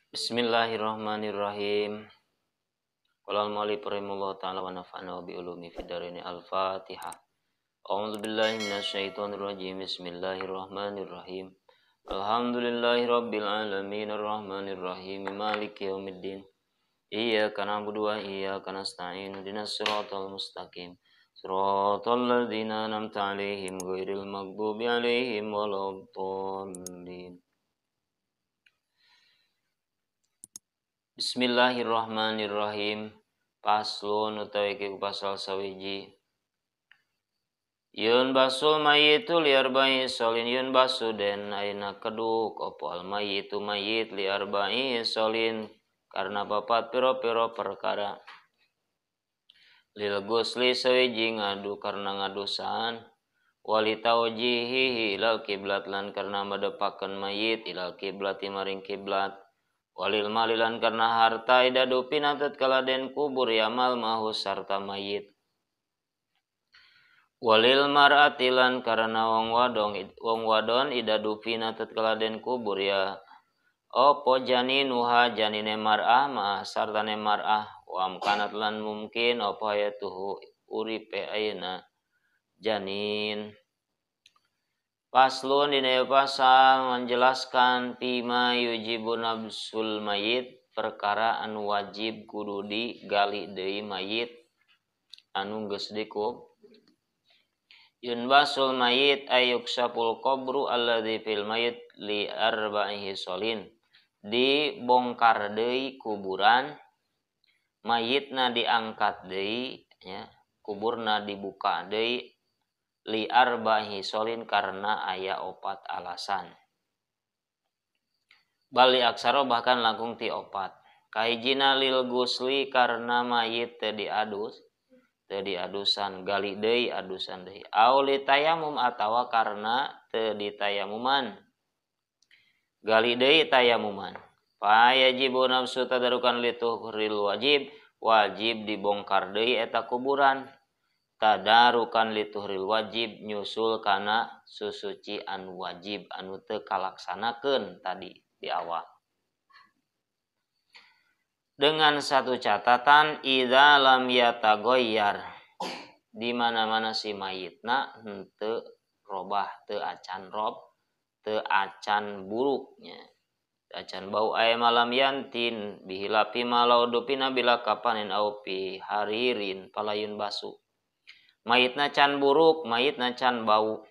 Bismillahirrahmanirrahim. Qala al-mu'allif rahimahullahu ta'ala wa nafa'na bi ulumi fid dharain al-Fatihah. A'udzu billahi minasyaitonir rajim. Bismillahirrahmanirrahim. Alhamdulillahirabbil alamin arrahmanir rahim maliki yaumiddin. Iyyaka na'budu wa iyyaka nasta'in ihdinas siratal mustaqim. Siratal ladzina an'amta 'alaihim ghairil maghdubi 'alaihim waladdallin. Bismillahirrahmanirrahim. Paslun utawi ku pasal sawiji. Yun basul mayitu liar bayi solin yun basu den aina keduk opo al mayitu mayit liar bayi solin karena papat piro-piro perkara. Lil gusli sawiji ngadu karena ngadusan. Wali taujihihi ilal kiblat lan karena medepaken mayit ilal kiblat maring kiblat. Walil malilan karena harta idadu pinatet kala den kubur yamal mahu sarta mayit. Walil mar'atilan karena wong wadon idadu pinatet kala den kubur ya. Opo janinuha janine mar'ah ma sartane mar'ah wa amkanat lan mungkin opo hayatuhu uripe ayeuna janin. Paslun dina pasal menjelaskan pima yujibu nabsul mayit perkara anu wajib kudu digali deui mayit anu geus dikub. Yun basul mayit ayuk sapul qabru alladzi fil mayit li arba'ihi solin. Dibongkar deui kuburan mayitna diangkat deui ya, kuburna dibuka deui li arba'ihi solin karena aya opat alasan. Bali aksaro bahkan langkung ti opat. Kahijina lil gusli karena mayit teu diadusan gali deui adusan deui. Au li tayamum atawa karena teu ditayamuman gali deui tayamuman. Fa yajibu nafsu tadarukan lituhril wajib dibongkar deui eta kuburan. Tadarukan lituhril wajib nyusul kana susuci anu wajib anu teu kalaksanakeun tadi di awal. Dengan satu catatan idza lam yatagoyyar di mana-mana si mayitna henteu robah teu acan buruknya. Acan bau aya malam yantin bihilapi malaudupina bila kapanin au pi haririn palayun basu. Mayitna can buruk, mayitna can bau.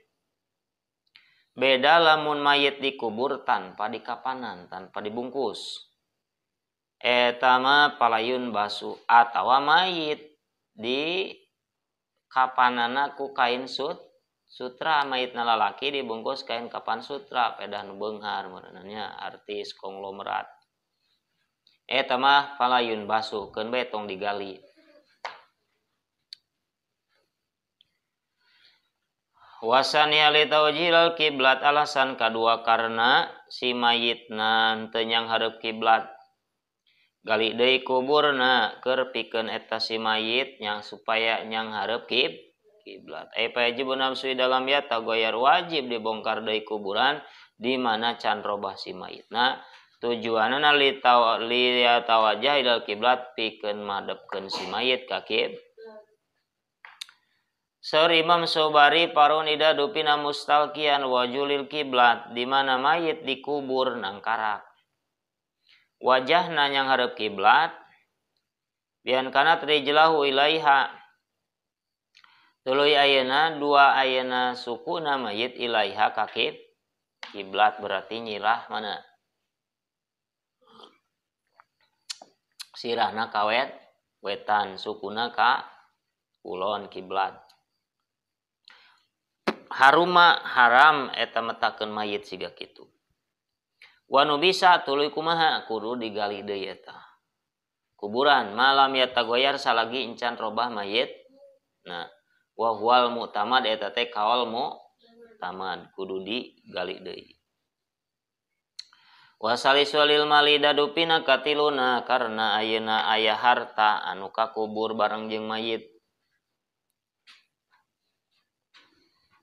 Beda lamun mayit dikubur tanpa dikapanan, tanpa dibungkus. Eta mah palayun basu atawa mayit di kapanana ku kain sutra, mayitna lalaki dibungkus kain kapan sutra, pedah nu beunghar meunanya artis konglomerat. Eta mah palayun basu, keun bae tong digali. Wasani ali tawjihil kiblat alasan kadua karena si mayitna teu nyang hareup kiblat. Gali deui kuburna keur pikeun eta si mayit yang supaya nyang hareup kiblat. Fa yajibu nafsu dalam ya tagoyar wajib dibongkar deui kuburan di mana can robah si mayitna. Tujuanna li tawajjah ilal kiblat pikeun madepkeun si mayit ka kiblat. Seur Imam Sobari parun ida dupina mustalkian wajulil kiblat di mana mayit dikubur nangkarak. Wajahna yang hareup kiblat bian kana trijlahu ilaiha. Tuluy ayeuna dua ayeuna sukuna mayit ilaiha ka kiblat berarti nyirah mana? Sirahna ka wetan, sukuna ka kulon kiblat. Haruma haram eta metakeun mayit siga kitu. Wa nu bisa tuluy kumaha kudu digali deui eta kuburan malam ya tagoyar salagi encan robah mayit. Nah, wa huwal mu'tamad eta teh kaul mu'tamad kudu digali deui. Wa salisulil mali dadupina katiluna karena ayeuna aya harta anu kakubur bareng jeung mayit.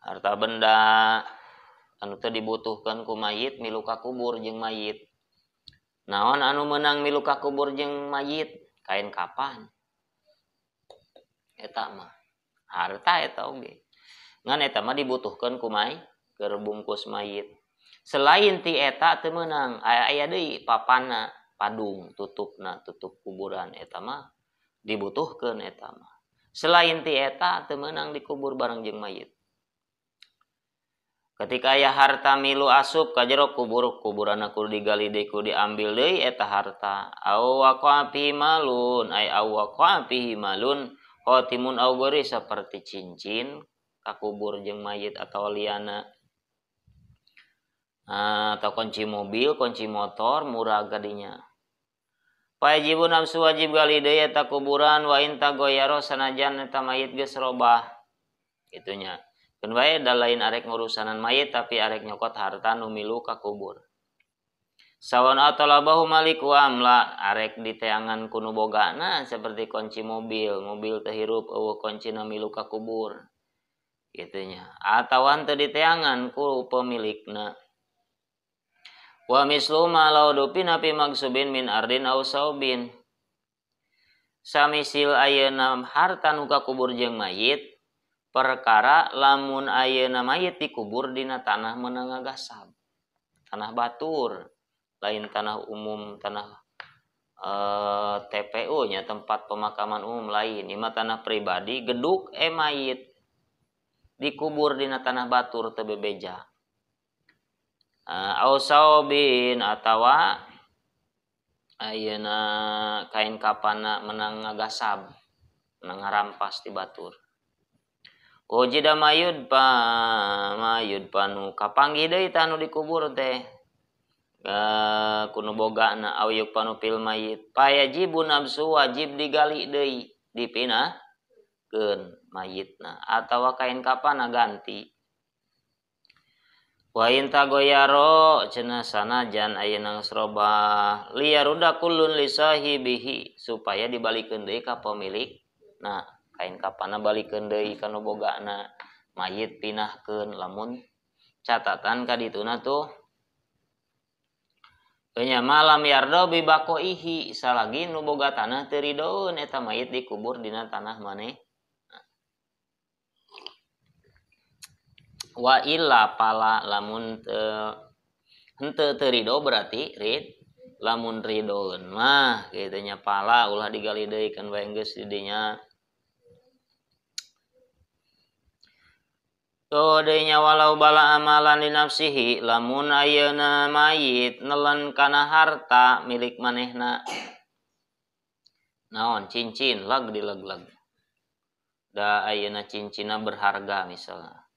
Harta benda anu teu dibutuhkeun ku mayit milu kakubur jeung mayit. Naon anu menang milu ka kubur jeung mayit? Kain kapan. Eta mah harta eta oge. Ngan eta mah dibutuhkeun ku keur bungkus mayit. Selain ti eta teu meunang, aya deui papanna, padung, tutupna, tutup kuburan eta mah dibutuhkeun eta mah. Selain ti eta teu meunang dikubur bareng jeung mayit. Ketika aya harta milu asup ka jero kubur, kuburanna kudu digali deui, kudu diambil deui eta harta. Aw waqa fi malun, ay aw waqa fi malun, khatimun aw gori seperti cincin ka kubur jeung mayit atau liana. Atau kunci mobil, kunci motor murah gadinya. Wajibun nafsu wajib gali deui eta kuburan wa inta goyaro sanajan eta mayit geus robah. Itunya. Keun wae da lain arek ngurusanan mayit tapi arek nyokot harta nu milu ka kubur. Sawan atalabahu malik wa amla, arek diteangan ku nu bogana seperti kunci mobil, mobil teh hirup eueuh kuncina milu ka kubur. Gitunya. Atawa teu diteangan ku pemilikna. Wa mislu ma law dupina fi magsubin min ardin aw saubin. Samisil ayeuna harta nu ka kubur jeung mayit perkara lamun ayeuna mayit dikubur dina tanah meunang ngagasab. Tanah batur, lain tanah umum, tanah TPU nya tempat pemakaman umum lain. Ieu mah tanah pribadi, geduk mayit dikubur dina tanah batur teu bebeja. Au saubin atawa ayeuna kain kapana menang ngagasab, menang ngarampas di batur. Ujida mayud panu kapanggih deui tanu dikubur teh kuno bogana au yuk panu pil mayit payajibu nafsu wajib digali deui dipinahkeun mayitna atawa kain kapana ganti. Wa inta goyaro cenah sanajan ayeuna srobah liyaruda kullun li sahibihi supaya dibalikeun deui ka pemilik. Nah, kain kapana balikeun deui kana bogana, mayit pinahkeun lamun catatan ka dituna tuh nya malam yardo bi baqaihi salagi nu boga tanah teu ridoeun eta mayit dikubur dina tanah maneh. Wa illa pala lamun henteu teu ridho berarti lamun ridoeun mah kitu nya pala ulah digali deui kan bae geus di dinya. Todenya walau bala amalan di nafsihi lamun ayeuna mayit nelen kana harta milik manehna. Naon cincin lag dilegleg. Da ayeuna cincinna berharga misalnya.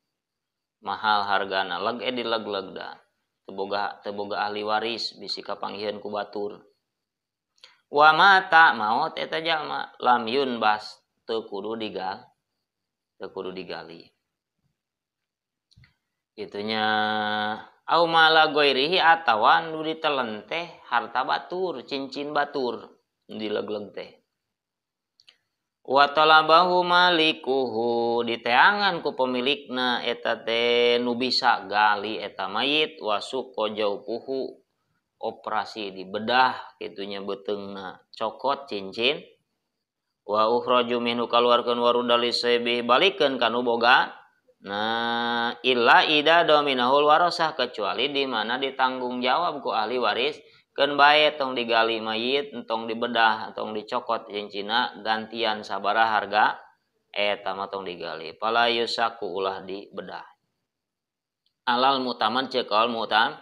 Mahal hargana leg dilegleg da. Teu boga ahli waris bisi kapanggiheun ku batur. Wa mata maot eta jalma lam yunbas teu kudu digali. Itunya au mala goirihi atawa nu ditelen teh harta batur, cincin batur dilegleg teh. Wa talabahu malikuhu diteangan ku pemilikna eta teh nu bisa gali eta mayit wasuqo jaupuhu operasi dibedah kitunya beteungna cokot cincin wa ukhraju minhu kaluarkeun warudali saibih balikeun kanu boga. Nah, illa ida dominahul warasah kecuali di mana ditanggung jawab ku ahli waris keun bae tong digali mayit, tong dibedah, tong dicokot cincina gantian sabaraha harga eta mah tong digali. Pala yusaku ulah dibedah. Alal mutaman cekal mutamad.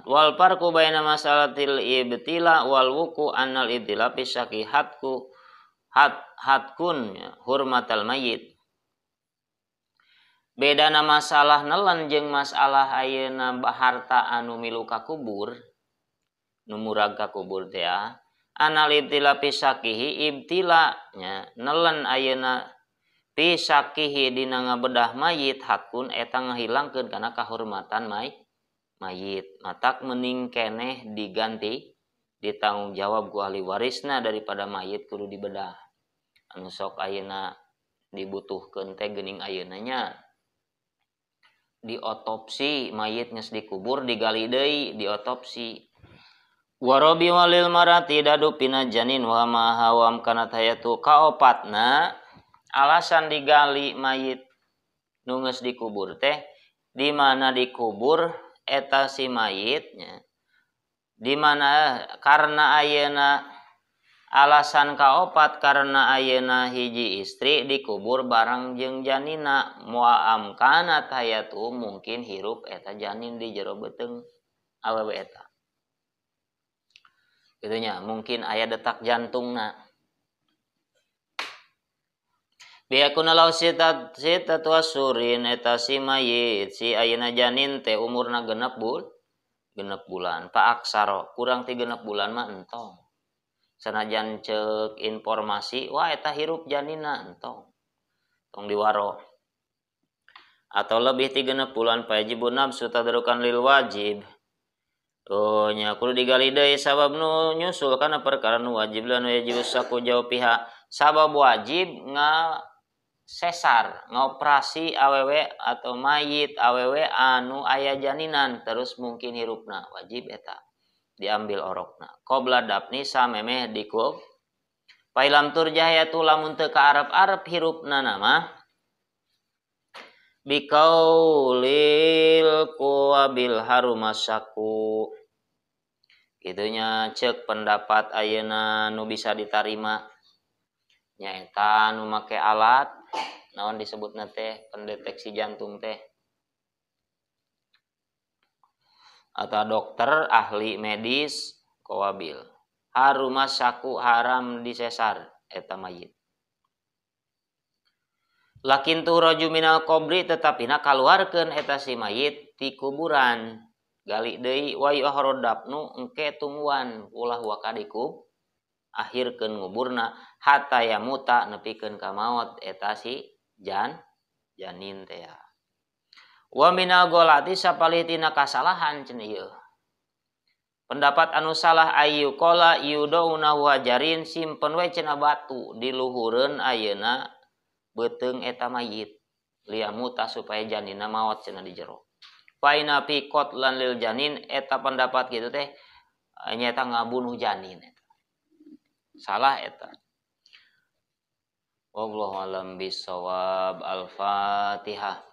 Wal farqu baina masalatil ibtila wal wuku annal ibtila pisaki hatkun hurmatal mayit. Bedana masalah nelen jeung masalah ayeuna harta anu milu ka kubur nu murag ka kubur teh anal ibtila pisakihi ibtila nya nelen ayeuna pisakihi dina ngabedah mayit hakun eta ngahilangkeun kana kahormatan mayit matak mending keneh diganti ditanggung jawab ku ahli warisna daripada mayit kudu dibedah anu sok ayeuna dibutuhkeun teh geuning ayeuna nya diotopsi mayit geus dikubur digali deui diotopsi Warobi walil marati dadu pina janin wa mahawam kana tayatu kaopatna alasan digali mayit nunges dikubur teh di mana dikubur eta si mayitnya di mana karena ayeuna alasan kaopat karena ayeuna hiji istri dikubur bareng jeung janina muam kana tayatu mungkin hirup eta janin di jero beuteung awewe eta gitunya mungkin aya detak jantungna biakuna law sita tuasurin eta si mayit si ayeuna janin teh umurna genep bulan pa aksaro kurang ti genep bulan mah entong sanajan ceuk informasi wah eta hirup janina entong tong diwaro atau lebih ti genep bulan pajibun nafsu tadrukan lil wajib nya kudu digali deui sabab nu nyusul kana perkara nu wajib lan wajib saku jauh pihak sabab wajib sesar ngoperasi awewe atau mayit awewe anu aya janinan terus mungkin hirupna wajib eta diambil orokna qabla dapni samemeh dikub pailam turjahayatu lamun teu kaarep-arep hirupna nama bikaulil kuwabil harumasaku gitunya cek pendapat ayeuna nu bisa ditarima nyaeta nu make alat naon disebutna teh pendeteksi jantung teh atau dokter ahli medis kawabil harumasaku haram disesar eta mayit lakin tu raju minal qabri tetapi na kaluarkeun eta si mayit ti kuburan gali deui wa yuhrodapnu engke tungguan ulah wakadikub akhirkeun nguburna hatta yamuta nepikeun ka maot eta si janin teh wa minal golati sapalitina kasalahan cenah ieu pendapat anu salah ayu qala yudauna wajarin simpen we cenah batu di luhureun ayeuna beuteung eta mayit liamuta supaya janina maot cenah di jero faina fi qatlan lil janin eta pendapat kitu teh nyaeta ngabunuh janin eta salah eta wallahu alam bisawab al-fatihah.